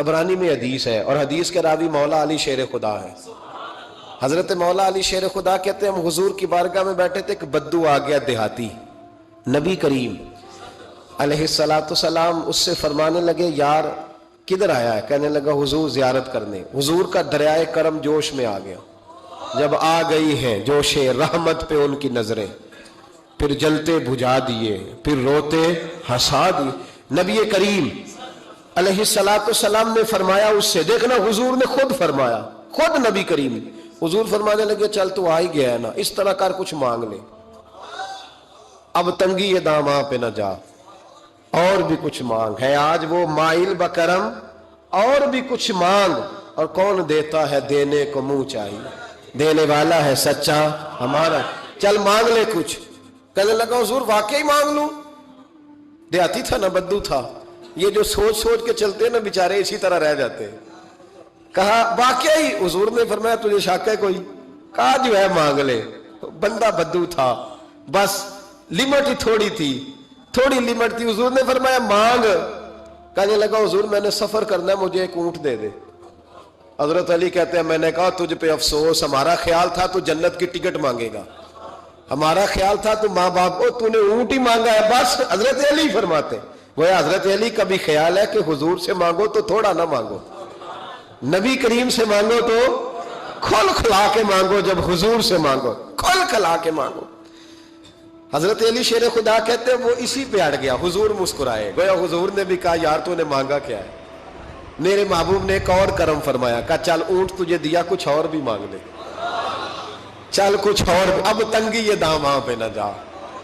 طبرانی میں حدیث ہے، اور حدیث کے راوی مولا علی شیر خدا ہے۔ حضرت مولا علی شیر خدا کہتے ہیں ہم حضور کی بارگاہ میں بیٹھے تھے کہ بدو آ گیا دیہاتی، نبی کریم علیہ السلام اس سے فرمانے لگے یار کدھر آیا ہے؟ کہنے لگا حضور زیارت کرنے۔ حضور کا دریائے کرم جوش میں آ گیا، جب آ گئی ہیں جوش رحمت پہ ان کی نظریں، پھر جلتے بجھا دیے، پھر روتے ہنسا دیے۔ نبی کریم علیہ السلام نے فرمایا اس سے، دیکھنا حضور نے خود فرمایا، خود نبی کریم حضور فرمانے لگے چل تو آ ہی گیا ہے نا، اس طرح کر کچھ مانگ لے، اب تنگی یہ داماں پہ نہ جا، اور بھی کچھ مانگ ہے آج وہ مائل بکرم، اور بھی کچھ مانگ، اور کون دیتا ہے دینے کو منہ چاہیے، دینے والا ہے سچا ہمارا، چل مانگ لے کچھ۔ کہنے لگا حضور واقعی مانگ لوں؟ دیہاتی تھا نا، بدو تھا، یہ جو سوچ سوچ کے چلتے ہیں نا بیچارے اسی طرح رہ جاتے ہیں۔ کہا واقعی؟ حضور نے فرمایا تجھے شک ہے کوئی؟ کہا جو ہے مانگ لے۔ بندہ بدو تھا، بس لمٹ ہی تھوڑی تھی، تھوڑی لمٹ تھی۔ حضور نے فرمایا مانگ۔ کہنے لگا حضور میں نے سفر کرنا ہے، مجھے ایک اونٹ دے دے۔ حضرت علی کہتے ہیں میں نے کہا تجھ پہ افسوس، ہمارا خیال تھا تو جنت کی ٹکٹ مانگے گا، ہمارا خیال تھا تو ماں باپ کو، تو نے اونٹ ہی مانگا ہے بس۔ حضرت علی فرماتے وہ حضرت علی کا بھی خیال ہے کہ حضور سے مانگو تو تھوڑا نہ مانگو، نبی کریم سے مانگو تو کھل کھلا کے مانگو، جب حضور سے مانگو کھل کھلا کے مانگو۔ حضرت علی شیر خدا کہتے ہیں وہ اسی پہ اڑ گیا، حضور مسکرائے، گویا حضور نے بھی کہا یار تو نے مانگا کیا ہے؟ میرے محبوب نے ایک اور کرم فرمایا، کہا چل اونٹ تجھے دیا، کچھ اور بھی مانگ لے، چل کچھ اور، اب تنگی یہ داماں پہ نہ جا،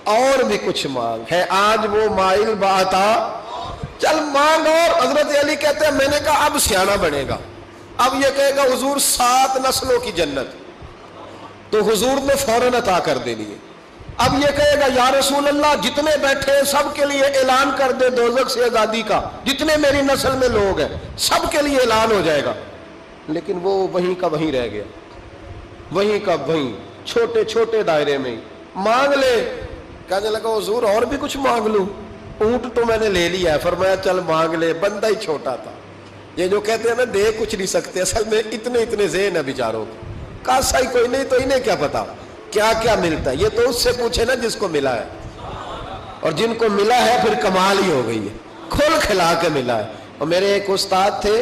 اور بھی کچھ مانگ ہے آج وہ مائل باتا، چل مانگ۔ اور حضرت علی کہتے ہیں میں نے کہا اب سیانہ بنے گا، اب یہ کہے گا حضور 7 نسلوں کی جنت، تو حضور نے فوراً عطا کر دینی ہے۔ اب یہ کہے گا یا رسول اللہ جتنے بیٹھے ہیں سب کے لیے اعلان کر دے دوزخ سے آزادی کا، جتنے میری نسل میں لوگ ہیں سب کے لیے اعلان ہو جائے گا، لیکن وہ وہیں کا وہیں رہ گیا، وہیں کا وہیں، چھوٹے چھوٹے دائرے میں مانگ لے۔ کہنے لگا حضور اور بھی کچھ مانگ لوں؟ اونٹ تو میں نے لے لیا ہے، فرمایا چل مانگ لے۔ بندہ ہی چھوٹا تھا، یہ جو کہتے ہیں نا دے کچھ نہیں سکتے، اصل میں اتنے ذہن ہے بیچاروں کے، کاسا ہی کوئی نہیں تو انہیں کیا پتا کیا کیا ملتا ہے، یہ تو اس سے پوچھے نا جس کو ملا ہے، اور جن کو ملا ہے پھر کمال ہی ہو گئی ہے، کھول کھلا کے ملا ہے۔ اور میرے ایک استاد تھے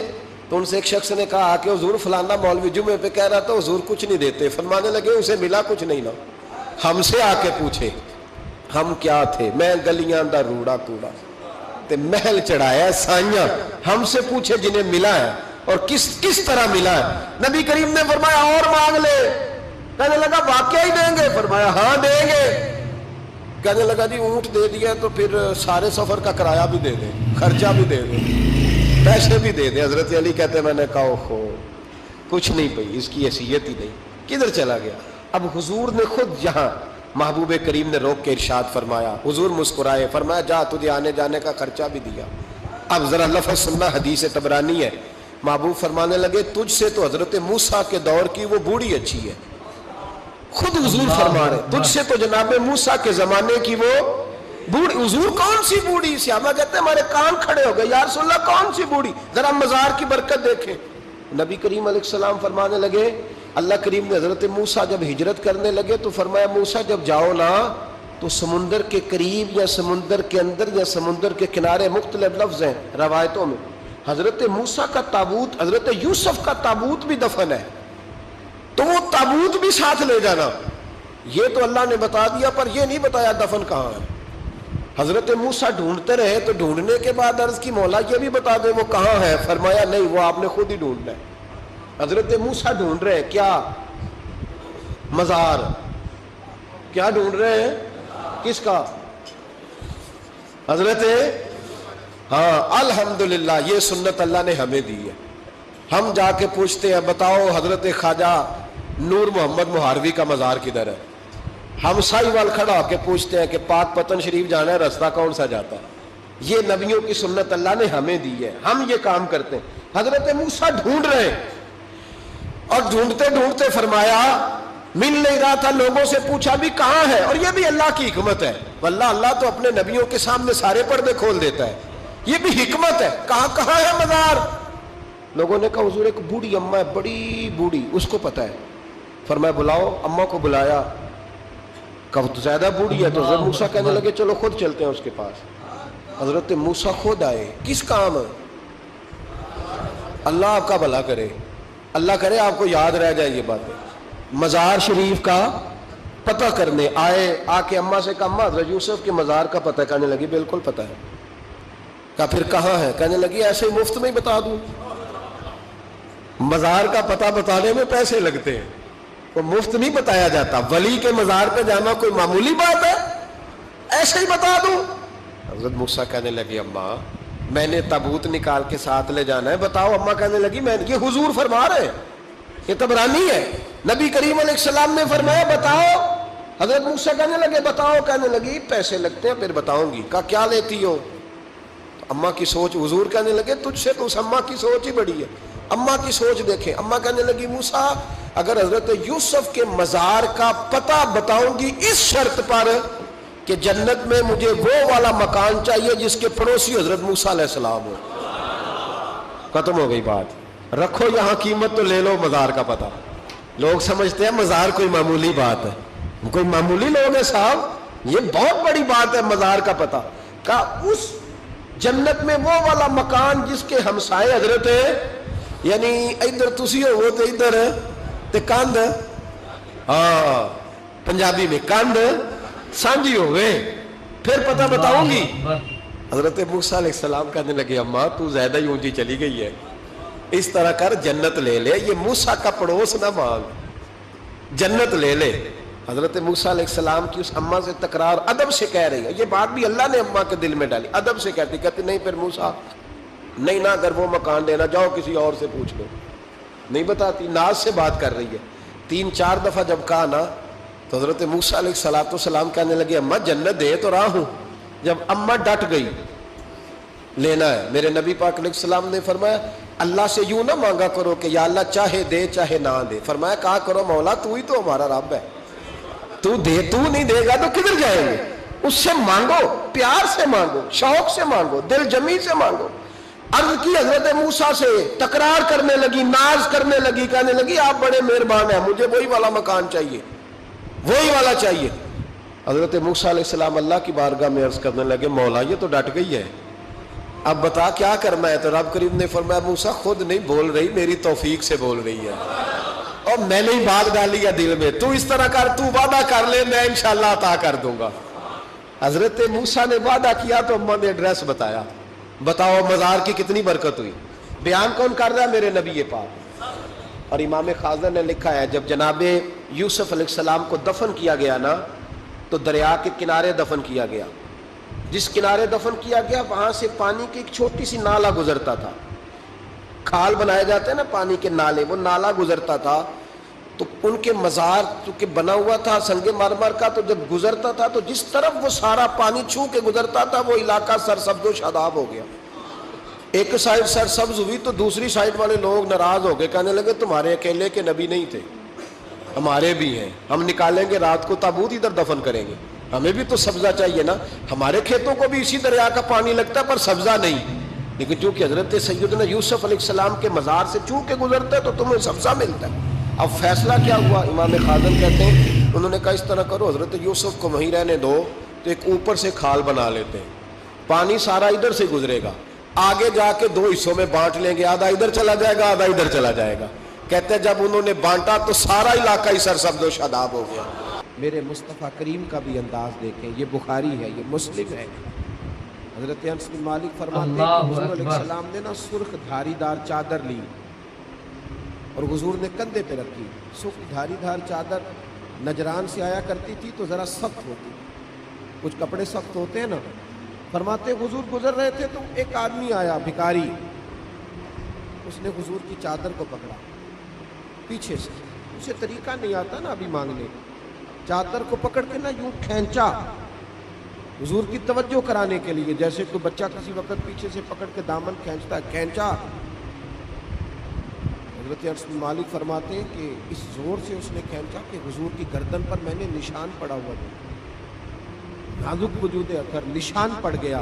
تو ان سے ایک شخص نے کہا کہ حضور فلانا مولوی جمعے پہ کہہ رہا تھا حضور کچھ نہیں دیتے، فرمانے لگے اسے ملا کچھ نہیں نا، ہم سے آ کے پوچھے ہم کیا تھے، میں گلیاں دا روڑا کوڑا تے محل چڑھایا سائیاں، ہم سے پوچھے جنہیں ملا ہے اور کس طرح ملا ہے۔ نبی کریم نے فرمایا اور مانگ لے۔ کہنے لگا واقعی دیں گے؟ فرمایا ہاں دیں گے۔ کہنے لگا جی اونٹ دے دیا تو پھر سارے سفر کا کرایہ بھی دے دیں، خرچہ بھی دے دیں، پیسے بھی دے دیں۔ حضرت علی کہتے ہیں میں نے کہا اوہو کچھ نہیں پئی، اس کی حیثیت ہی نہیں، کدھر چلا گیا؟ اب حضور نے خود یہاں محبوب کریم نے روک کے ارشاد فرمایا، حضور مسکرائے، فرمایا جا تجھے آنے جانے کا خرچہ بھی دیا۔ اب ذرا لفظ سننا، حدیث طبرانی ہے، محبوب فرمانے لگے تجھ سے تو حضرت موسیٰ کے دور کی وہ بوڑھی اچھی ہے، خود حضور فرما رہے تجھ سے تو جناب موسیٰ کے زمانے کی وہ بوڑھی۔ حضور کون سی بوڑھی؟ صحابہ کہتے ہیں ہمارے کان کھڑے ہو گئے، یا رسول اللہ کون سی بوڑھی؟ ذرا مزار کی برکت دیکھیں۔ نبی کریم علیہ السلام فرمانے لگے، اللہ کریم نے حضرت موسیٰ جب ہجرت کرنے لگے تو فرمایا موسیٰ جب جاؤ نا تو سمندر کے قریب یا سمندر کے اندر یا سمندر کے کنارے، مختلف لفظ ہیں روایتوں میں، حضرت موسیٰ کا تابوت، حضرت یوسف کا تابوت بھی دفن ہے، تو وہ تابوت بھی ساتھ لے جانا۔ یہ تو اللہ نے بتا دیا پر یہ نہیں بتایا دفن کہاں ہے۔ حضرت موسیٰ ڈھونڈتے رہے تو ڈھونڈنے کے بعد عرض کی مولا یہ بھی بتا دے وہ کہاں ہے، فرمایا نہیں وہ آپ نے خود ہی ڈھونڈنا ہے۔ حضرت موسیٰ ڈھونڈ رہے ہیں کیا؟ مزار۔ کیا ڈھونڈ رہے ہیں؟ کس کا؟ حضرت ہاں الحمدللہ یہ سنت اللہ نے ہمیں دی ہے، ہم جا کے پوچھتے ہیں بتاؤ حضرت خواجہ نور محمد مہاروی کا مزار کدھر ہے، ہم سائی وال کھڑا ہو کے پوچھتے ہیں کہ پاک پتن شریف جانا ہے راستہ کون سا جاتا ہے۔ یہ نبیوں کی سنت اللہ نے ہمیں دی ہے، ہم یہ کام کرتے ہیں۔ حضرت موسیٰ ڈھونڈ رہے ہیں اور ڈھونڈتے ڈھونڈتے فرمایا مل نہیں رہا تھا، لوگوں سے پوچھا بھی کہاں ہے، اور یہ بھی اللہ کی حکمت ہے، واللہ اللہ تو اپنے نبیوں کے سامنے سارے پردے کھول دیتا ہے، یہ بھی حکمت ہے۔ کہاں ہے مزار؟ लोगों ने कहा हुजूर एक बूढ़ी अम्मा है, बड़ी बूढ़ी, उसको पता है। फरमाया बुलाओ। अम्मा को बुलाया, कब तो ज्यादा बूढ़ी है, तो हजरत मूसा कहने लगे चलो खुद चलते हैं उसके पास। हजरत मूसा खुद आए। किस काम? अल्लाह आपका भला करे, अल्लाह करे आपको याद रह जाए ये बातें। मज़ार शरीफ का पता करने आए। आके अम्मा से कहा अम्मा हजरत यूसुफ के मज़ार का पता है? कहने लगी बिल्कुल पता है। कहा फिर कहाँ है? कहने लगी ऐसे ही मुफ्त में ही बता दूं। मज़ार का पता बताने में पैसे लगते हैं, वो मुफ्त नहीं बताया जाता। वली के मज़ार पे जाना कोई मामूली बात है? ऐसे ही बता दूं। हजरत मूसा कहने लगी अम्मा मैंने ताबूत निकाल के साथ ले जाना है, बताओ। अम्मा कहने लगी मैं, ये हुजूर फरमा रहे हैं, ये तबरानी है, नबी करीम अलैहिस्सलाम ने फरमाया बताओ। हजरत मूसा कहने लगे बताओ। कहने लगी पैसे लगते हैं फिर बताऊंगी। कहा क्या लेती हो? तो अम्मा की सोच, हुजूर कहने लगे तुझसे तो उस अम्मा की सोच ही बड़ी है। अम्मा की सोच देखें। अम्मा कहने लगी मूसा अगर हजरत यूसुफ के मज़ार का पता बताऊंगी इस शर्त पर कि जन्नत में मुझे वो वाला मकान चाहिए जिसके पड़ोसी हजरत मूसा अलैहिस्सलाम हो। खत्म हो गई बात। रखो यहां कीमत तो ले लो मज़ार का पता। लोग समझते हैं मज़ार कोई मामूली बात है, कोई मामूली लोग है साहब, ये बहुत बड़ी बात है मज़ार का पता। का उस जन्नत में वो वाला मकान जिसके हमसाए हजरत है, यानी इधर तुसी हो वो तो इधर ते कंध, हाँ पंजाबी में कंध सांझी हो गए, फिर पता बताऊंगी। हजरत मूसा अलैहिस्सलाम कहने लगे अम्मा तू ज्यादा ही ऊंची चली गई है, इस तरह कर जन्नत ले ले, ये मूसा का पड़ोस ना मांग, जन्नत ले ले। हजरत मूसा अलैहिस्सलाम की उस अम्मा से तकरार अदब से कह रही है, ये बात भी अल्लाह ने अम्मा के दिल में डाली, अदब से कहती नहीं फिर मूसा नहीं ना, अगर वो मकान लेना जाओ किसी और से पूछ लो। नहीं बताती, नाज से बात कर रही है। 3-4 दफा जब कहा ना तो हजरत मूसा अलैहिस्सलाम कहने लगे अम्मा जन्नत दे तो रहा हूं। जब अम्मा डट गई लेना है, मेरे नबी पाक अलैहिस्सलाम ने फरमाया अल्लाह से यूं ना मांगा करो कि या अल्लाह चाहे दे चाहे ना दे। फरमाया कहा करो मौला तू ही तो हमारा रब है, तू दे, तू नहीं देगा तो किधर जाएंगे? उससे मांगो, प्यार से मांगो, शौक से मांगो, दिल जमी से मांगो। अर्ज की हजरत मूसा से, तकरार करने लगी, नाज करने लगी, कहने लगी आप बड़े मेहरबान हैं, मुझे वही वाला मकान चाहिए, वही वाला चाहिए। हजरत मूसा अलैहिस्सलाम अल्लाह की बारगाह में अर्ज करने लगे मौला ये तो डट गई है, अब बता क्या करना है? तो रब करीम ने फरमाया मूसा खुद नहीं बोल रही, मेरी तौफीक से बोल रही है, और मैंने ही बात डाली है दिल में, तू इस तरह कर, तू वादा कर ले, मैं इंशाअल्लाह अता कर दूंगा। हजरत मूसा ने वादा किया तो अम्मा ने एड्रेस बताया। बताओ मज़ार की कितनी बरकत हुई। बयान कौन कर रहा है? मेरे नबी पाक। और इमाम खाज़र ने लिखा है जब जनाबे यूसुफ अलैहिस्सलाम को दफन किया गया ना तो दरिया के किनारे दफन किया गया। जिस किनारे दफन किया गया वहां से पानी की एक छोटी सी नाला गुजरता था, खाल बनाए जाते हैं ना पानी के नाले, वो नाला गुजरता था। तो उनके मज़ार चूंकि बना हुआ था संगे मरमर का, तो जब गुजरता था तो जिस तरफ वो सारा पानी छू के गुजरता था वो इलाका सरसब्ज़ शादाब हो गया। एक साइड सरसब्ज हुई तो दूसरी साइड वाले लोग नाराज हो गए, कहने लगे तुम्हारे अकेले के नबी नहीं थे, हमारे भी हैं, हम निकालेंगे रात को ताबूत इधर दफन करेंगे, हमें भी तो सब्जा चाहिए ना, हमारे खेतों को भी इसी दरिया का पानी लगता है पर सब्जा नहीं। लेकिन चूंकि हजरत सैयदना यूसुफ अलैहिस्सलाम के मज़ार से चू के गुजरते तो तुम्हें सब्जा मिलता है। अब फैसला क्या हुआ? इमाम खाज़न कहते हैं उन्होंने कहा इस तरह करो हजरत यूसुफ को वहीं रहने दो, तो एक ऊपर से खाल बना लेते हैं, पानी सारा इधर से गुजरेगा, आगे जाके 2 हिस्सों में बांट लेंगे, आधा इधर चला जाएगा आधा इधर चला जाएगा। कहते हैं जब उन्होंने बांटा तो सारा इलाका ही सरसब्ज़ शादाब हो गया। मेरे मुस्तफ़ा करीम का भी अंदाज देखें, ये बुखारी है, ये मुस्लिम है। हजरत अनस बिन मालिक फरमाते हैं हुजूर अलैहिस्सलाम ने ना सुर्ख धारीदार चादर ली और हुजूर ने कंधे पे रखी। सुर्ख धारीदार चादर नजरान से आया करती थी तो ज़रा सख्त होती, कुछ कपड़े सख्त होते हैं ना। फरमाते हुजूर गुजर रहे थे तो एक आदमी आया भिखारी, उसने हुजूर की चादर को पकड़ा पीछे से, उसे तरीका नहीं आता ना अभी मांगने, चादर को पकड़ के ना यूं खींचा हुजूर की तवज्जो कराने के लिए, जैसे कोई बच्चा किसी वक्त पीछे से पकड़ के दामन खींचता है, खींचा। हज़रत अनस बिन मालिक फरमाते हैं कि इस जोर से उसने खींचा कि हुजूर की गर्दन पर मैंने निशान पड़ा हुआ था, नाजुक वजूद अखर निशान पड़ गया।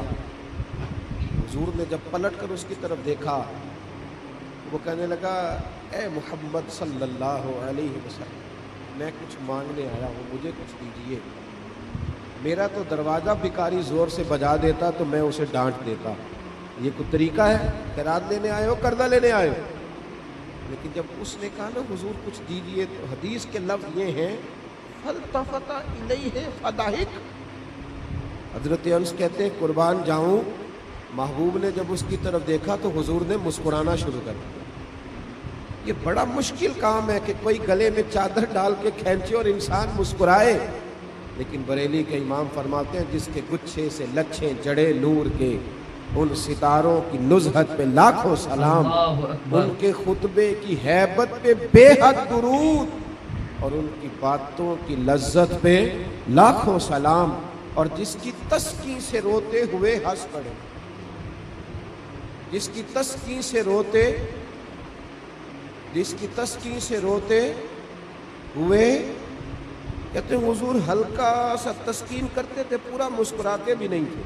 हुजूर ने जब पलट कर उसकी तरफ देखा وہ کہنے لگا اے محمد صلی اللہ علیہ وسلم میں کچھ مانگنے آیا ہوں، مجھے کچھ دیجیے۔ میرا تو دروازہ بھکاری زور سے بجا دیتا تو میں اسے ڈانٹ دیتا، یہ کوئی طریقہ ہے؟ خیرات لینے آئے ہو، قرضہ لینے آئے ہو؟ لیکن جب اس نے کہا نا حضور کچھ دیجیے، تو حدیث کے لفظ یہ ہیں فَالْتَفَتَ إِلَيْهِ فَضَحِكَ۔ حضرت انس کہتے ہیں قربان جاؤں، محبوب نے جب اس کی طرف دیکھا تو حضور نے مسکرانا شروع کر دیا۔ یہ بڑا مشکل کام ہے کہ کوئی گلے میں چادر ڈال کے کھینچے اور انسان مسکرائے، لیکن بریلی کے امام فرماتے ہیں جس کے گچھے سے لچھیں جڑے نور کے، ان ستاروں کی نزہت پہ لاکھوں سلام، ان کے خطبے کی ہیبت پہ بے حد درود، اور ان کی باتوں کی لذت پہ لاکھوں سلام، اور جس کی تسکین سے روتے ہوئے ہنس پڑے، جس کی تسکین سے روتے ہوئے کہتے ہیں حضور ہلکا سا تسکین کرتے تھے، پورا مسکراتے بھی نہیں تھے،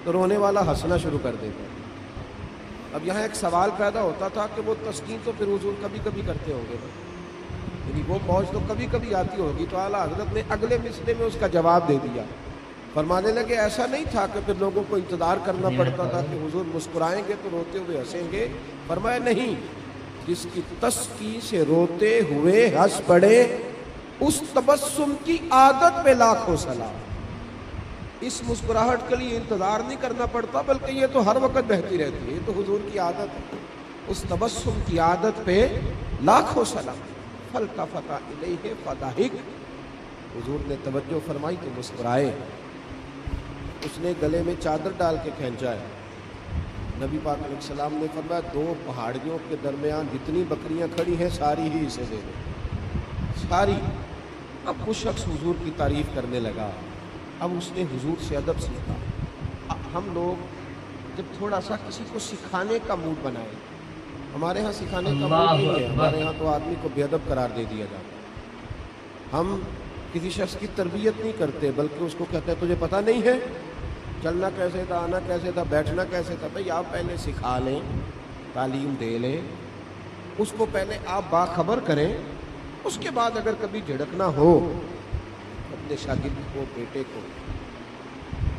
تو رونے والا ہنسنا شروع کر دیتا۔ اب یہاں ایک سوال پیدا ہوتا تھا کہ وہ تسکین تو پھر حضور کبھی کبھی کرتے ہوں گے، یعنی وہ موج تو کبھی کبھی آتی ہوگی، تو اعلیٰ حضرت نے اگلے مصرعے میں اس کا جواب دے دیا، فرمانے لگے ایسا نہیں تھا کہ پھر لوگوں کو انتظار کرنا پڑتا تھا کہ حضور مسکرائیں گے تو روتے ہوئے ہنسیں گے، فرمایا نہیں، جس کی تسکین سے روتے ہوئے ہنس پڑے اس تبسم کی عادت پہ لاکھوں سلام۔ اس مسکراہٹ کے لیے انتظار نہیں کرنا پڑتا، بلکہ یہ تو ہر وقت بہتی رہتی ہے، یہ تو حضور کی عادت ہے، اس تبسم کی عادت پہ لاکھوں سلام۔ فَالْتَفَتَ إِلَيْهِ فَضَحِكَ، حضور نے توجہ فرمائی تو مسکرائے۔ اس نے گلے میں چادر ڈال کے کھینچا ہے، نبی پاک علیہ السلام نے فرمایا دو پہاڑیوں کے درمیان جتنی بکریاں کھڑی ہیں ساری ہی اسے دے دو، ساری۔ اب وہ شخص حضور کی تعریف کرنے لگا، اب اس نے حضور سے ادب سیکھا۔ ہم لوگ جب تھوڑا سا کسی کو سکھانے کا موڈ بنائے، ہمارے ہاں سکھانے کا موڈ نہیں ہے، ہمارے ہاں تو آدمی کو بے ادب قرار دے دیا جاتا ہے۔ ہم کسی شخص کی تربیت نہیں کرتے، بلکہ اس کو کہتے ہیں تجھے پتہ نہیں ہے چلنا کیسے تھا، آنا کیسے تھا، بیٹھنا کیسے تھا۔ بھئی آپ پہلے سکھا لیں، تعلیم دے لیں، اس کو پہلے آپ باخبر کریں، اس کے بعد اگر کبھی جھڑکنا ہو اپنے شاگرد کو، بیٹے کو،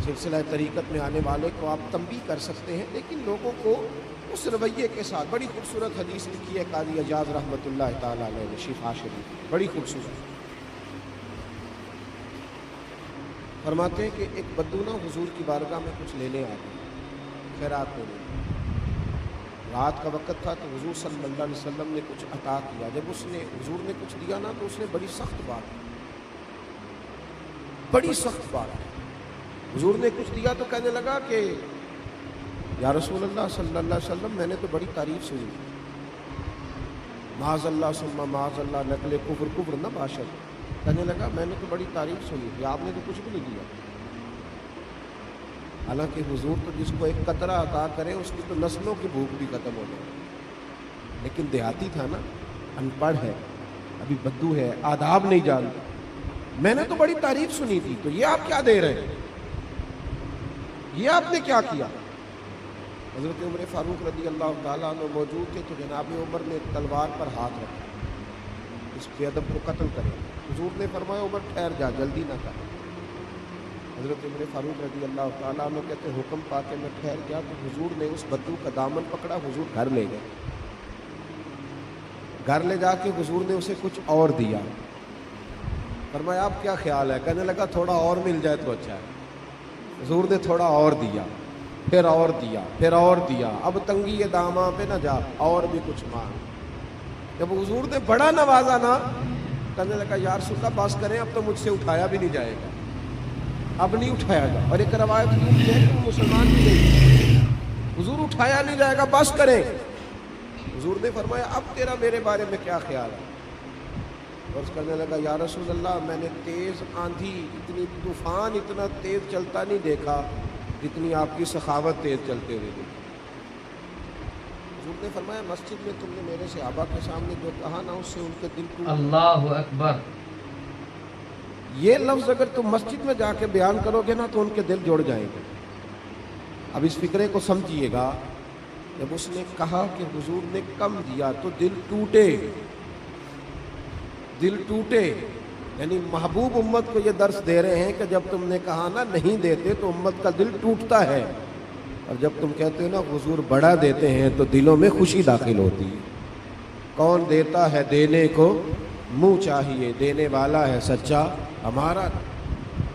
سلسلہ طریقت میں آنے والے کو آپ تنبیہ کر سکتے ہیں، لیکن لوگوں کو اس رویے کے ساتھ۔ بڑی خوبصورت حدیث لکھی ہے قاضی اجاز رحمۃ اللہ تعالیٰ علیہ نے، شفا شریف، بڑی خوبصورت۔ فرماتے ہیں کہ ایک بدو نا حضور کی بارگاہ میں کچھ لینے آ گیا، خیرات لینے۔ رات کا وقت تھا تو حضور صلی اللہ علیہ وسلم نے کچھ عطا کیا۔ جب حضور نے کچھ دیا نا تو اس نے بڑی سخت بات حضور نے کچھ دیا تو کہنے لگا کہ یا رسول اللہ صلی اللہ علیہ وسلم میں نے تو بڑی تعریف سنی، معاذ اللہ ثم معاذ اللہ نقل کفر نہ باشد۔ کہنے لگا میں نے تو بڑی تعریف سنی تھی، آپ نے تو کچھ بھی نہیں دیا۔ حالانکہ حضور تو جس کو ایک قطرہ عطا کرے اس کی تو نسلوں کی بھوک بھی ختم ہو جائے، لیکن دیہاتی تھا نا، ان پڑھ ہے، ابھی بدو ہے، آداب نہیں جانتا۔ میں نے تو بڑی تعریف سنی تھی، تو یہ آپ کیا دے رہے ہیں، یہ آپ نے کیا کیا؟ حضرت عمر فاروق رضی اللہ تعالیٰ عنہ موجود تھے، تو جناب عمر نے تلوار پر ہاتھ رکھا، اس بے ادب کو قتل کرے۔ حضور نے فرمایا عمر ٹھہر جا، جلدی نہ کر۔ حضرت عمر فاروق رضی اللہ تعالیٰ عنہ کہتے حکم پا کے میں ٹھہر گیا، تو حضور نے اس بدو کا دامن پکڑا، حضور گھر لے گئے۔ گھر لے جا کے حضور نے اسے کچھ اور دیا۔ فرمایا آپ کیا خیال ہے؟ کہنے لگا تھوڑا اور مل جائے تو اچھا ہے۔ حضور نے تھوڑا اور دیا، پھر اور دیا، پھر اور دیا۔ اب تنگی یہ داماں پہ نہ جا، اور بھی کچھ مانگ۔ جب حضور نے بڑا نوازا نا، کہنے لگا یا رسول اللہ بس کریں، اب تو مجھ سے اٹھایا بھی نہیں جائے گا، اب نہیں اٹھایا گا۔ اور ایک روایت یہ ہے کہ وہ مسلمان بھی نہیں، حضور اٹھایا نہیں جائے گا، بس کریں۔ حضور نے فرمایا اب تیرا میرے بارے میں کیا خیال ہے؟ اور اس کرنے لگا یا رسول اللہ میں نے تیز آندھی، اتنی طوفان اتنا تیز چلتا نہیں دیکھا جتنی آپ کی سخاوت تیز چلتے ہوئے دیکھی۔ حضور نے فرمایا مسجد میں تم نے میرے صحابہ کے سامنے جو کہا نا، اس سے ان کے دل کو، اللہ اکبر، یہ لفظ اگر تم مسجد میں جا کے بیان کرو گے نا تو ان کے دل جڑ جائیں گے۔ اب اس فکرے کو سمجھیے گا جب اس نے کہا کہ حضور نے کم دیا تو دل ٹوٹے، دل ٹوٹے، یعنی محبوب امت کو یہ درس دے رہے ہیں کہ جب تم نے کہا نا نہیں دیتے تو امت کا دل ٹوٹتا ہے، اور جب تم کہتے ہو نا حضور بڑا دیتے ہیں تو دلوں میں خوشی داخل ہوتی ہے۔ کون دیتا ہے دینے کو منہ چاہیے، دینے والا ہے سچا ہمارا۔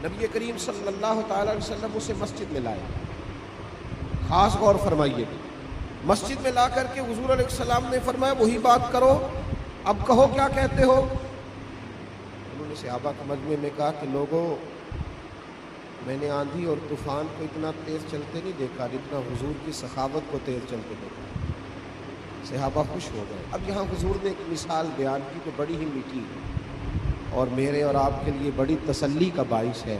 نبی کریم صلی اللہ تعالی علیہ وسلم اسے مسجد میں لائے، خاص غور فرمائیے، مسجد میں لا کر کے حضور علیہ السلام نے فرمایا وہی بات کرو، اب کہو کیا کہتے ہو۔ انہوں نے صحابہ کے مجمع میں کہا کہ لوگوں، میں نے آندھی اور طوفان کو اتنا تیز چلتے نہیں دیکھا جتنا حضور کی سخاوت کو تیز چلتے دیکھا۔ صحابہ خوش ہو گئے۔ اب یہاں حضور نے ایک مثال بیان کی تو بڑی ہی میٹھی اور میرے اور آپ کے لیے بڑی تسلی کا باعث ہے۔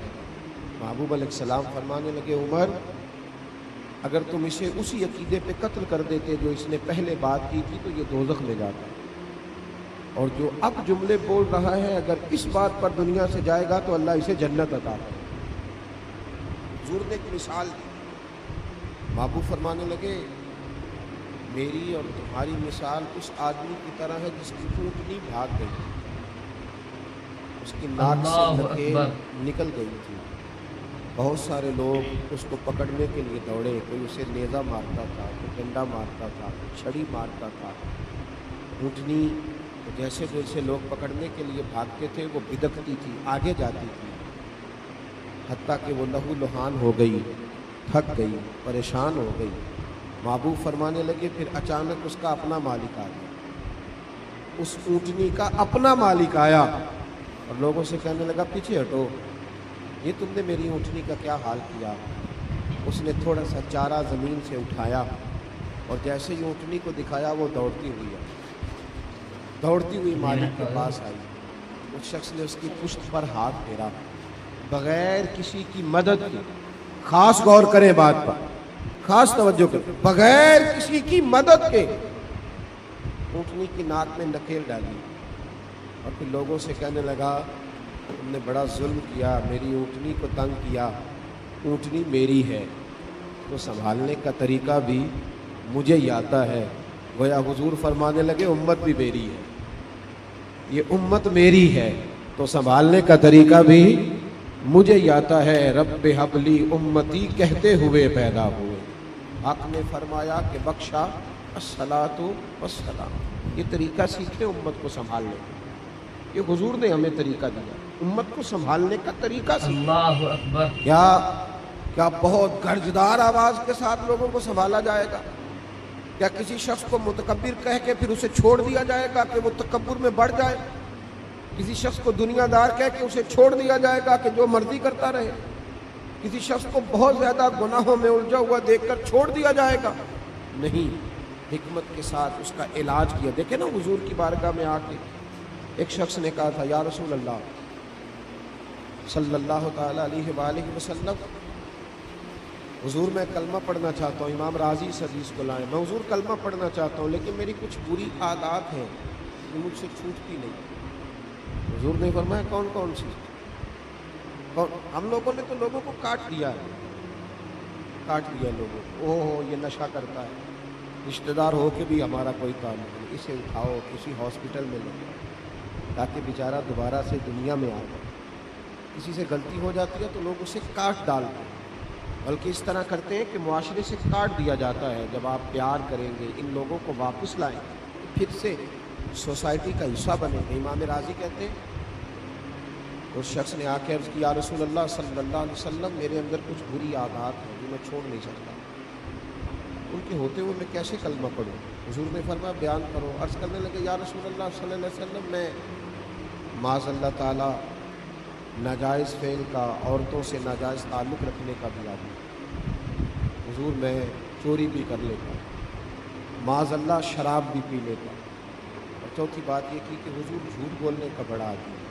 محبوب علیہ السلام فرمانے لگے عمر، اگر تم اسے اسی عقیدے پہ قتل کر دیتے جو اس نے پہلے بات کی تھی تو یہ دوزخ میں جاتا، اور جو اب جملے بول رہا ہے اگر اس بات پر دنیا سے جائے گا تو اللہ اسے جنت عطا کرے۔ حضور نے ایک مثال دی، محبوب فرمانے لگے میری اور تمہاری مثال اس آدمی کی طرح ہے جس کی اونٹنی بھاگ گئی، اس کی ناک سے نکیل نکل گئی تھی، بہت سارے لوگ اس کو پکڑنے کے لیے دوڑے، کوئی اسے نیزہ مارتا تھا، کوئی ڈنڈا مارتا تھا، کوئی چھڑی مارتا تھا۔ اونٹنی جیسے جیسے لوگ پکڑنے کے لیے بھاگتے تھے وہ بدکتی تھی، آگے جاتی تھی، حتیٰ کہ وہ لہو لہان ہو گئی، تھک گئی، پریشان ہو گئی۔ محبوب فرمانے لگے پھر اچانک اس کا اپنا مالک آ گیا، اس اونٹنی کا اپنا مالک آیا اور لوگوں سے کہنے لگا پیچھے ہٹو، یہ تم نے میری اونٹنی کا کیا حال کیا۔ اس نے تھوڑا سا چارہ زمین سے اٹھایا اور جیسے ہی اونٹنی کو دکھایا وہ دوڑتی ہوئی مالک کے پاس آئی۔ اس شخص نے اس کی پشت پر ہاتھ پھیرا بغیر کسی کی مدد کے، خاص غور کریں بات پر، خاص توجہ کریں، بغیر کسی کی مدد کے اونٹنی کی ناک میں نکیل ڈالی اور پھر لوگوں سے کہنے لگا تم نے بڑا ظلم کیا، میری اونٹنی کو تنگ کیا، اونٹنی میری ہے تو سنبھالنے کا طریقہ بھی مجھے ہی آتا ہے۔ گویا حضور فرمانے لگے امت بھی میری ہے، یہ امت میری ہے تو سنبھالنے کا طریقہ بھی مجھے ہی آتا ہے۔ رب ہب لی امتی کہتے ہوئے پیدا ہوئے، حق نے فرمایا کہ بخشا الصلاۃ والسلام۔ یہ طریقہ سیکھیں امت کو سنبھالنے کا، یہ حضور نے ہمیں طریقہ دیا، امت کو سنبھالنے کا طریقہ سیکھیں۔ اللہ اکبر! کیا بہت گرجدار آواز کے ساتھ لوگوں کو سنبھالا جائے گا؟ کیا کسی شخص کو متکبر کہہ کے پھر اسے چھوڑ دیا جائے گا کہ وہ تکبر میں بڑھ جائے؟ کسی شخص کو دنیا دار کہہ کے اسے چھوڑ دیا جائے گا کہ جو مرضی کرتا رہے؟ کسی شخص کو بہت زیادہ گناہوں میں الجھا ہوا دیکھ کر چھوڑ دیا جائے گا؟ نہیں، حکمت کے ساتھ اس کا علاج کیا۔ دیکھیں نا حضور کی بارگاہ میں آ کے ایک شخص نے کہا تھا یا رسول اللہ صلی اللہ تعالی علیہ وآلہ وسلم، حضور میں کلمہ پڑھنا چاہتا ہوں، امام راضی اس حدیث کو لائیں، میں حضور کلمہ پڑھنا چاہتا ہوں لیکن میری کچھ بری عادات ہیں جو مجھ سے چھوٹتی نہیں۔ حضور نے فرمایا کون کون سی؟ ہم لوگوں نے تو لوگوں کو کاٹ دیا لوگوں کو، اوہ یہ نشہ کرتا ہے، رشتہ دار ہو کے بھی ہمارا کوئی کام نہیں، اسے اٹھاؤ کسی ہاسپٹل میں لے تاکہ بیچارہ دوبارہ سے دنیا میں آ جائے۔ کسی سے غلطی ہو جاتی ہے تو لوگ اسے کاٹ ڈالتے ہیں، بلکہ اس طرح کرتے ہیں کہ معاشرے سے کاٹ دیا جاتا ہے۔ جب آپ پیار کریں گے، ان لوگوں کو واپس لائیں تو پھر سے سوسائٹی کا حصہ بنے گے۔ امام راضی کہتے ہیں اس شخص نے آ کے عرض کی یا رسول اللہ صلی اللہ علیہ وسلم، میرے اندر کچھ بری عادات ہیں جو میں چھوڑ نہیں سکتا، ان کے ہوتے ہوئے میں کیسے کلمہ پڑھوں؟ حضور نے فرمایا بیان کرو۔ عرض کرنے لگے یا رسول اللہ صلی اللہ علیہ وسلم، میں معاذ اللہ تعالیٰ ناجائز فعل کا، عورتوں سے ناجائز تعلق رکھنے کا بھی عادی ہوں۔ حضور میں چوری بھی کر لیتا ہوں، معاذ اللہ شراب بھی پی لیتا ہوں، اور چوتھی بات یہ کی کہ حضور جھوٹ بولنے کا بڑا عادی ہے۔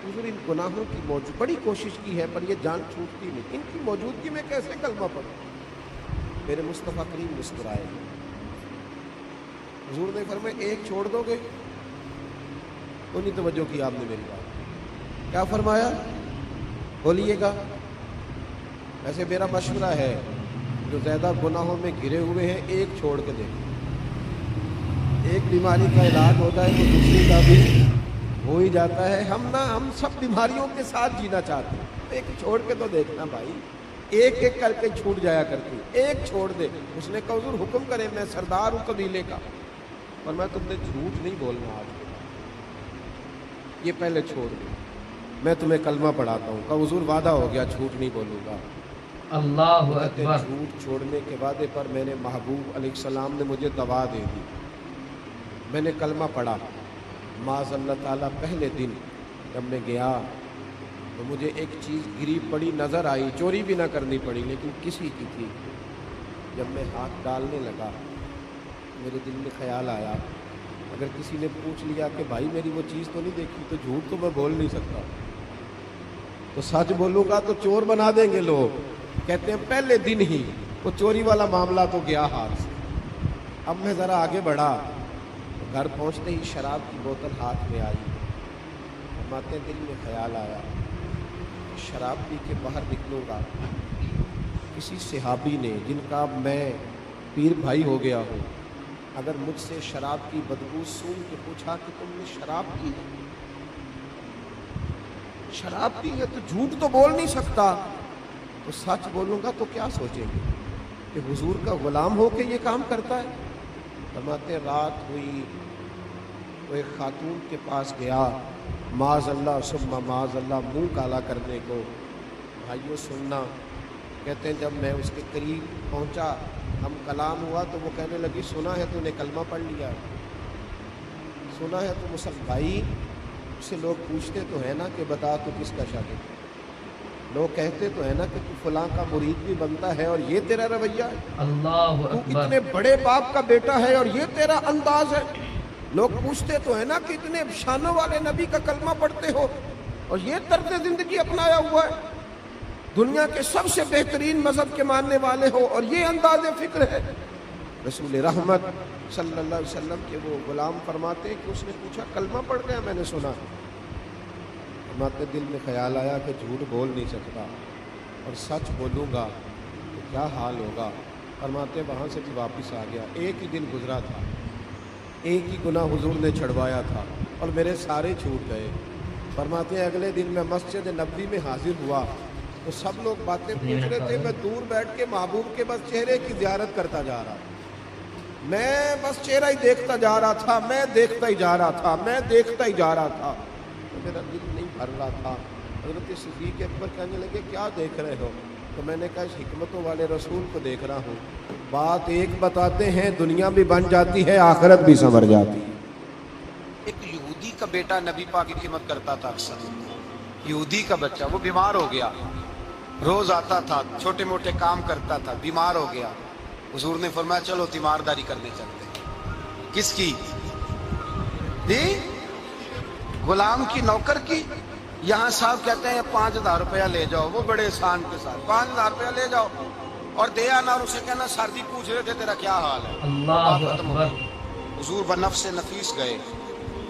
حضور ان گناہوں کی بڑی کوشش کی ہے پر یہ جان چھوٹتی نہیں، ان کی موجودگی میں کیسے کلمہ پڑھوں؟ میرے مصطفیٰ کریم مسکرائے، حضور نے فرمایا ایک چھوڑ دو گے؟ انہیں توجہ کی آپ نے میری بات، کیا فرمایا؟ بولیے گا۔ ویسے میرا مشورہ ہے जो ज़्यादा गुनाहों में घिरे हुए हैं, एक छोड़ के देखो। एक बीमारी का इलाज होता है तो दूसरी का भी हो ही जाता है। हम सब बीमारियों के साथ जीना चाहते हैं, एक छोड़ के तो देखना भाई, एक एक करके छूट जाया करती, एक छोड़ दे। उसने कहा हुजूर हुक्म करे, मैं सरदार हूँ कबीले का, पर मैं तुमने झूठ नहीं बोलना आज, ये पहले छोड़ दे, मैं तुम्हें कलमा पढ़ाता हूँ। कहा हुजूर वादा हो गया, झूठ नहीं बोलूँगा। अल्लाहु अकबर। झूठ छोड़ने के वादे पर मेरे महबूब अलैहिस्सलाम ने मुझे दवा दे दी। मैंने कलमा पढ़ा, माज़अल्लाह ताला पहले दिन जब मैं गया तो मुझे एक चीज़ गिरी पड़ी नज़र आई, चोरी भी ना करनी पड़ी लेकिन किसी की थी। जब मैं हाथ डालने लगा मेरे दिल में ख्याल आया, अगर किसी ने पूछ लिया कि भाई मेरी वो चीज़ तो नहीं देखी, तो झूठ तो मैं बोल नहीं सकता, तो सच बोलूँगा तो चोर बना देंगे लोग। कहते हैं पहले दिन ही वो चोरी वाला मामला तो गया हाथ से। अब मैं ज़रा आगे बढ़ा, घर पहुंचते ही शराब की बोतल हाथ में आई। फरमाते दिल में ख्याल आया, शराब पी के बाहर निकलूँगा, किसी सहाबी ने जिनका मैं पीर भाई हो गया हूँ, अगर मुझसे शराब की बदबू सूंघ के पूछा कि तुमने शराब पी है, शराब पी है, तो झूठ तो बोल नहीं सकता, तो सच बोलूँगा तो क्या सोचेंगे कि हुजूर का गुलाम हो के ये काम करता है। फरमाते रात हुई तो एक खातून के पास गया, माज़अल्लाह सुम्मा माज़अल्लाह, मुँह काला करने को। भाइयों सुनना, कहते हैं जब मैं उसके करीब पहुंचा, हम कलाम हुआ, तो वो कहने लगी सुना है तूने कलमा पढ़ लिया, सुना है तो मुसलमान। भाई उससे लोग पूछते तो है ना कि बता तू किसका शागिर्द, लोग कहते तो है ना कि तू फलां का मुरीद भी बनता है और ये तेरा रवैया है, अल्लाहु तू अकबर। इतने बड़े बाप का बेटा है और ये तेरा अंदाज है। लोग पूछते तो है ना कि इतने शानों वाले नबी का कलमा पढ़ते हो और ये तर्ज जिंदगी अपनाया हुआ है, दुनिया के सबसे बेहतरीन मजहब के मानने वाले हो और ये अंदाज फिक्र है। रसूल रहमत सल्लल्लाहु अलैहि वसल्लम के वो गुलाम फरमाते हैं कि उसने पूछा कलमा पढ़ गया, मैंने सुना। फरमाते दिल में ख्याल आया कि झूठ बोल नहीं सकता और सच बोलूँगा तो क्या हाल होगा। फरमाते वहाँ से भी वापस आ गया, एक ही दिन गुजरा था, एक ही गुनाह हुजूर ने छड़वाया था और मेरे सारे छूट गए। फरमाते हैं अगले दिन मैं मस्जिद नबवी में हाजिर हुआ तो सब लोग बातें पूछ रहे थे, मैं दूर बैठ के महबूब के बस चेहरे की ज़ियारत करता जा रहा था, मैं बस चेहरा ही देखता जा रहा था, मैं देखता ही जा रहा था, मैं देखता ही जा रहा था, तो मेरा दिल नहीं भर रहा था। हज़रत सिद्दीक़ अकबर कहने लगे क्या देख रहे हो, तो मैंने कहा इस हिकमतों वाले रसूल को देख रहा हूँ। बात एक बताते हैं, दुनिया भी बन जाती है, आखिरत भी संवर जाती है। एक यहूदी का बेटा नबी पाक की खिदमत करता था अक्सर, यहूदी का बच्चा, वो बीमार हो गया, रोज आता था, छोटे मोटे काम करता था, बीमार हो गया। हुजूर ने फरमाया चलो तीमारदारी करने चलते हैं। किसकी? गुलाम की, नौकर की। यहाँ साहब कहते हैं 5,000 रुपया ले जाओ, वो बड़े शान के साथ 5,000 रुपया ले जाओ और दे आना, और उसे कहना सर्दी पूछ रहे थे तेरा क्या हाल है। अल्लाहु अकबर। हुजूर बनफ्स नफीस गए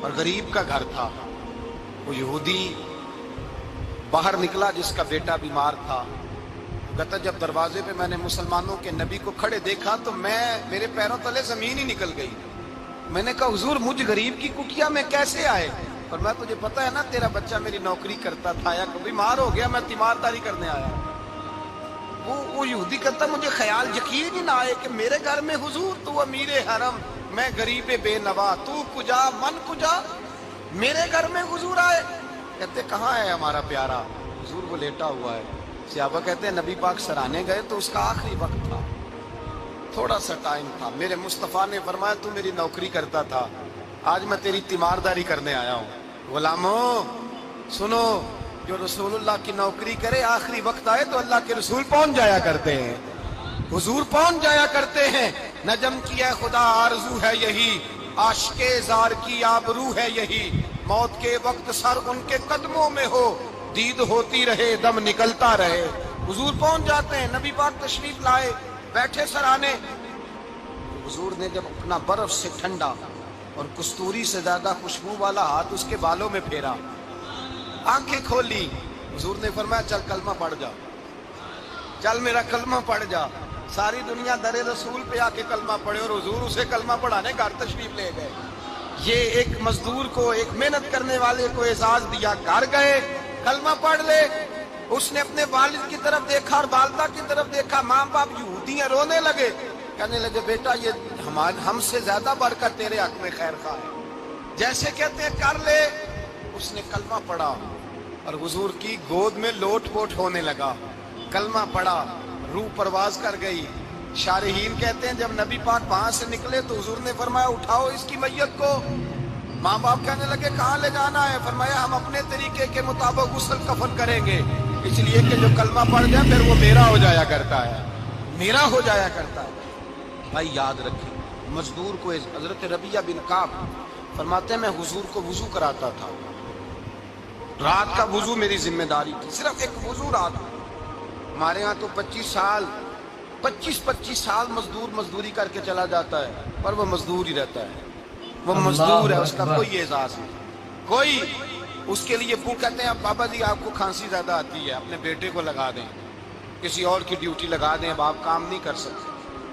और गरीब का घर था, वो यहूदी बाहर निकला जिसका बेटा बीमार था। कहता जब दरवाजे पे मैंने मुसलमानों के नबी को खड़े देखा तो मेरे पैरों तले जमीन ही निकल गई। मैंने कहा हुजूर मुझ गरीब की कुटिया में कैसे आए? और मैं तुझे पता है ना तेरा बच्चा मेरी नौकरी करता था या बीमार हो गया, मैं तीमारदारी करने आया। वो यहूदी कहता मुझे ख्याल यकीन ही ना आए कि मेरे घर में हुजूर, तू अमीरे हरम, मैं गरीब बेनवा, तू कुजा मन कुजा, मेरे घर में हुजूर आए। कहते कहाँ है हमारा प्यारा? हुजूर वो लेटा हुआ है। सहाबा कहते हैं नबी पाक सराहने गए तो उसका आखिरी वक्त था, थोड़ा सा टाइम था। मेरे मुस्तफ़ा ने फरमाया तू मेरी नौकरी करता था, आज मैं तेरी तीमारदारी करने आया हूँ। गुलामों सुनो, जो रसूलुल्लाह की नौकरी करे आखिरी वक्त आए तो अल्लाह के रसूल पहुंच जाया करते हैं, हुजूर पहुंच जाया करते हैं। नजम की है खुदा आरजू है यही, आशिके जार की आबरू है यही, मौत के वक्त सर उनके कदमों में हो, दीद होती रहे दम निकलता रहे। हुजूर पहुंच जाते हैं। नबी पाक तशरीफ लाए, बैठे सराने। हुजूर ने जब अपना बर्फ से ठंडा और कस्तूरी से ज्यादा खुशबू वाला हाथ उसके बालों में फेरा, आंखें खोली, हुजूर ने फरमाया चल कलमा पढ़ जा, चल मेरा कलमा पढ़ जा। सारी दुनिया दरे रसूल पे आके कलमा पढ़े और हुजूर उसे कलमा पढ़ाने घर तशरीफ ले गए। ये एक मजदूर को, एक मेहनत करने वाले को एजाज दिया, घर गए कलमा पढ़ ले। उसने अपने वालिद की तरफ देखा और वालदा की तरफ देखा, माँ बाप यहूदी हैं, रोने लगे, कहने लगे बेटा ये हमसे ज्यादा बरकत तेरे हक में खैर खा है, जैसे कहते हैं कर ले। उसने कलमा पढ़ा और हुजूर की गोद में लोट पोट होने लगा। कलमा पढ़ा, रूह परवाज कर गई। शारहीन कहते हैं जब नबी पाक वहां से निकले तो हुजूर ने फरमाया उठाओ इसकी मैयत को। माँ बाप कहने लगे कहाँ ले जाना है? फरमाया हम अपने तरीके के मुताबिक गुस्ल कफन करेंगे, इसलिए कि जो कलमा पढ़ जाए फिर वो मेरा हो जाया करता है, मेरा हो जाया करता है। भाई याद रखिए, मजदूर को हजरत रबिया बिन काब फरमाते हैं मैं हुजूर को वुजू कराता था, रात का वुजू मेरी जिम्मेदारी थी, सिर्फ एक वुजू रात। हमारे यहाँ तो 25 साल मजदूर मजदूरी करके चला जाता है, पर वो मजदूर ही रहता है, वो मजदूर है, उसका कोई एजाज नहीं, कोई उसके लिए वो कहते हैं बाबा जी आपको खांसी ज्यादा आती है, अपने बेटे को लगा दें, किसी और की ड्यूटी लगा दें, अब आप काम नहीं कर सकते।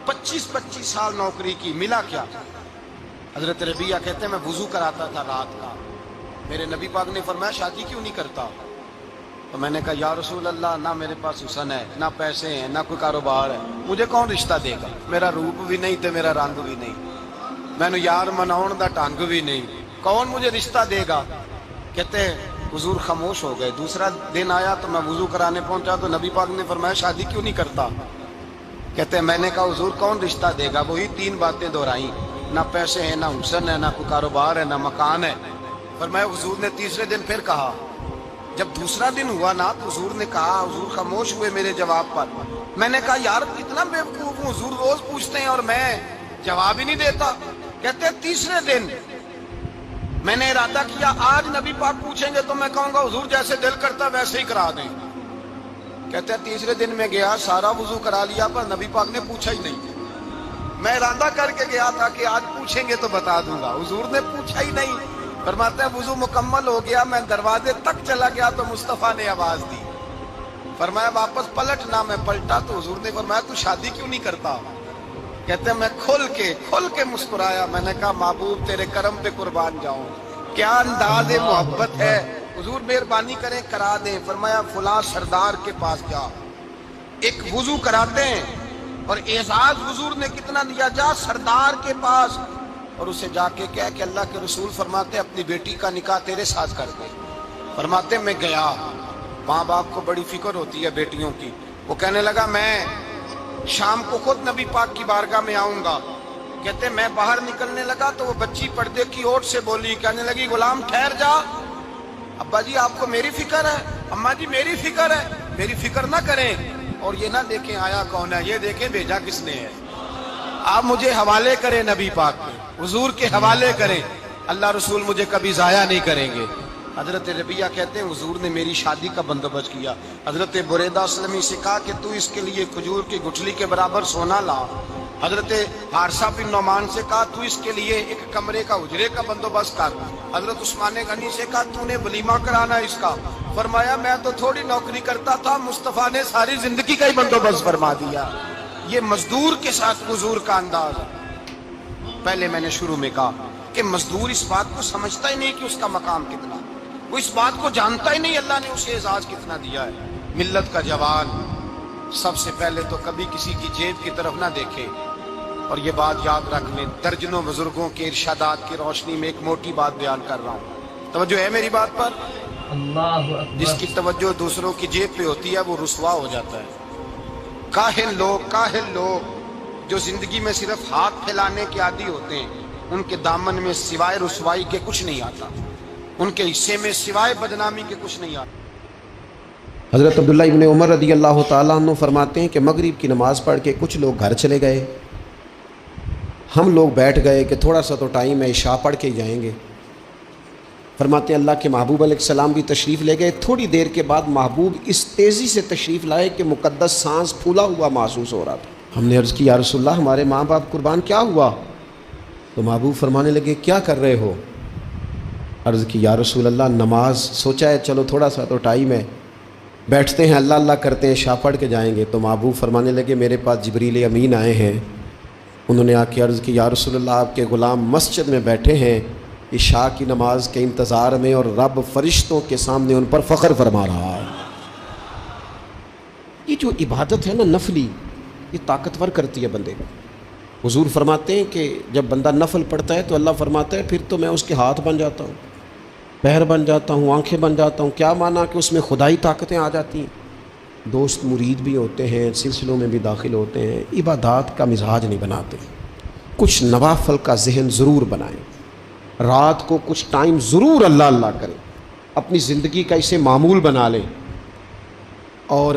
25 साल नौकरी की, मिला क्या? हजरत रबिया कहते हैं मैं वुजू कराता था रात का, मेरे नबी पाक ने फरमाया शादी क्यों नहीं करता? तो मैंने कहा या रसूल अल्लाह, ना मेरे पास हुसन है, ना पैसे हैं, ना कोई कारोबार है, मुझे कौन रिश्ता देगा? मेरा रूप भी नहीं ते मेरा रंग भी नहीं, मैंने यार मनाउन दा ढंग भी नहीं, कौन मुझे रिश्ता देगा? कहते हुजूर खामोश हो गए। दूसरा दिन आया तो मैं वुजू कराने पहुंचा तो नबी पाक ने फरमाया शादी क्यों नहीं करता? कहते मैंने कहा हुजूर कौन रिश्ता देगा? वही 3 बातें दोहराई, ना पैसे हैं, ना हुसन है, ना कोई कारोबार है, ना मकान है। फरमाया हुजूर ने तीसरे दिन फिर कहा, जब दूसरा दिन हुआ ना तो हुजूर ने कहा, हुजूर खामोश हुए मेरे जवाब पर। मैंने कहा यार इतना बेवकूफ हूँ, हुजूर रोज पूछते हैं और मैं जवाब ही नहीं देता। कहते तीसरे दिन मैंने इरादा किया आज नबी पाक पूछेंगे तो मैं कहूंगा हुजूर जैसे दिल करता वैसे ही करा दें। कहते तीसरे दिन में गया, सारा वुजू करा लिया, पर नबी पाक ने पूछा ही नहीं। मैं इरादा करके गया था कि आज पूछेंगे तो बता दूंगा, हुजूर ने पूछा ही नहीं। फरमाते हैं वुजू मुकम्मल हो गया, मैं दरवाजे तक चला गया तो मुस्तफा ने आवाज दी, फरमाया वापस पलट ना। मैं पलटा तो हुजूर ने फरमाया तू शादी क्यों नहीं करता? कहते हैं मैं खुल के मुस्कुराया, मैंने कहा महबूब तेरे करम पे कुर्बान जाऊं, क्या अंदाज़ मोहब्बत है, हुजूर मेहरबानी करें करा दें। फरमाया फुला सरदार के पास जा, एक वुजू कराते हैं, और एजाज हुजूर ने कितना दिया, जा सरदार के पास और उसे जाके कह कि अल्लाह के रसूल फरमाते अपनी बेटी का निकाह तेरे साथ कर दे। फरमाते मैं गया, माँ बाप को बड़ी फिक्र होती है बेटियों की। वो कहने लगा मैं शाम को खुद नबी पाक की बारगाह में आऊंगा। कहते मैं बाहर निकलने लगा तो वो बच्ची पर्दे की ओर से बोली, कहने लगी गुलाम ठहर जा, अब्बा जी आपको मेरी फिक्र है, अम्मा जी मेरी फिक्र है, मेरी फिक्र ना करें और ये ना देखें आया कौन है, ये देखें भेजा किसने है। आप मुझे हवाले करें नबी पाक में, हुजूर के हवाले करें, अल्लाह रसूल मुझे कभी जाया नहीं करेंगे। हजरत रबिया कहते हैं हुजूर ने मेरी शादी का बंदोबस्त किया। हजरत बुरैदा असलमी से कहा कि तू इसके लिए खजूर की गुठली के बराबर सोना ला। हजरत हारसा बिन नौमान से कहा तू इसके लिए एक कमरे का उजरे का बंदोबस्त कर। हजरत उस्मान गनी से कहा तूने वलीमा कराना इसका। फरमाया मैं तो थोड़ी नौकरी करता था, मुस्तफा ने सारी जिंदगी का ही बंदोबस्त फरमा दिया। ये मजदूर के साथ हुजूर का अंदाज है। पहले मैंने शुरू में कहा कि मजदूर इस बात को समझता ही नहीं कि उसका मकाम कितना, वो इस बात को जानता ही नहीं अल्लाह ने उसे एजाज कितना दिया है। मिल्लत का जवान सबसे पहले तो कभी किसी की जेब की तरफ ना देखे। और ये बात याद रख लें, दर्जनों बुजुर्गों के इरशादात की रोशनी में एक मोटी बात बयान कर रहा हूँ, तवज्जो है मेरी बात पर? अल्लाहु अकबर। जिसकी तवज्जो दूसरों की जेब पे होती है वो रुसवा हो जाता है। काहिल लोग जो जिंदगी में सिर्फ हाथ फैलाने के आदी होते हैं, उनके दामन में सिवाय रुसवाई के कुछ नहीं आता, उनके हिस्से में सिवाय बदनामी के कुछ नहीं आता। हज़रत अब्दुल्ला इब्न उमर रदी अल्लाह ताला अन्हु फरमाते हैं कि मगरिब की नमाज़ पढ़ के कुछ लोग घर चले गए, हम लोग बैठ गए कि थोड़ा सा तो टाइम है, इशा पढ़ के ही जाएंगे। फरमाते हैं अल्लाह के महबूब अलैहिस्सलाम भी तशरीफ़ ले गए। थोड़ी देर के बाद महबूब इस तेज़ी से तशरीफ़ लाए कि मुक़द्दस सांस फूला हुआ महसूस हो रहा था। हमने अर्ज़ की या रसूलल्लाह हमारे माँ बाप कुर्बान, क्या हुआ? तो महबूब फरमाने लगे क्या कर रहे हो? अर्ज़ की या रसूलल्लाह नमाज, सोचा है चलो थोड़ा सा तो टाइम है, بیٹھتے ہیں اللہ اللہ کرتے ہیں عشاء پڑھ کے جائیں گے تو محبوب فرمانے لگے میرے پاس جبریل امین آئے ہیں، انہوں نے آ کے عرض کی یا رسول اللہ آپ کے غلام مسجد میں بیٹھے ہیں عشاء کی نماز کے انتظار میں اور رب فرشتوں کے سامنے ان پر فخر فرما رہا ہے۔ یہ جو عبادت ہے نا نفلی، یہ طاقتور کرتی ہے بندے کو۔ حضور فرماتے ہیں کہ جب بندہ نفل پڑھتا ہے تو اللہ فرماتا ہے پھر تو میں اس کے ہاتھ بن جاتا ہوں، پیر بن جاتا ہوں، آنکھیں بن جاتا ہوں۔ کیا معنی کہ اس میں خدائی طاقتیں آ جاتی ہیں، دوست مرید بھی ہوتے ہیں، سلسلوں میں بھی داخل ہوتے ہیں۔ عبادات کا مزاج نہیں بناتے، کچھ نوافل کا ذہن ضرور بنائیں، رات کو کچھ ٹائم ضرور اللہ اللہ کریں، اپنی زندگی کا اسے معمول بنا لیں۔ اور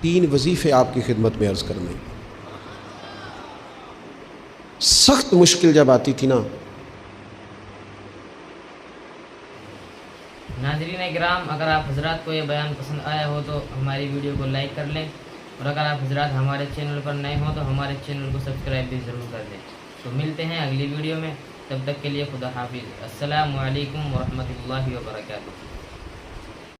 3 وظیفے آپ کی خدمت میں عرض کرنے۔ سخت مشکل جب آتی تھی نا، ناظرین اکرام، اگر آپ حضرات کو یہ بیان پسند آیا ہو تو ہماری ویڈیو کو لائک کر لیں، اور اگر آپ حضرات ہمارے چینل پر نئے ہوں تو ہمارے چینل کو سبسکرائب بھی ضرور کر دیں۔ تو ملتے ہیں اگلی ویڈیو میں، تب تک کے لیے خدا حافظ۔ السلام علیکم ورحمۃ اللہ وبرکاتہ۔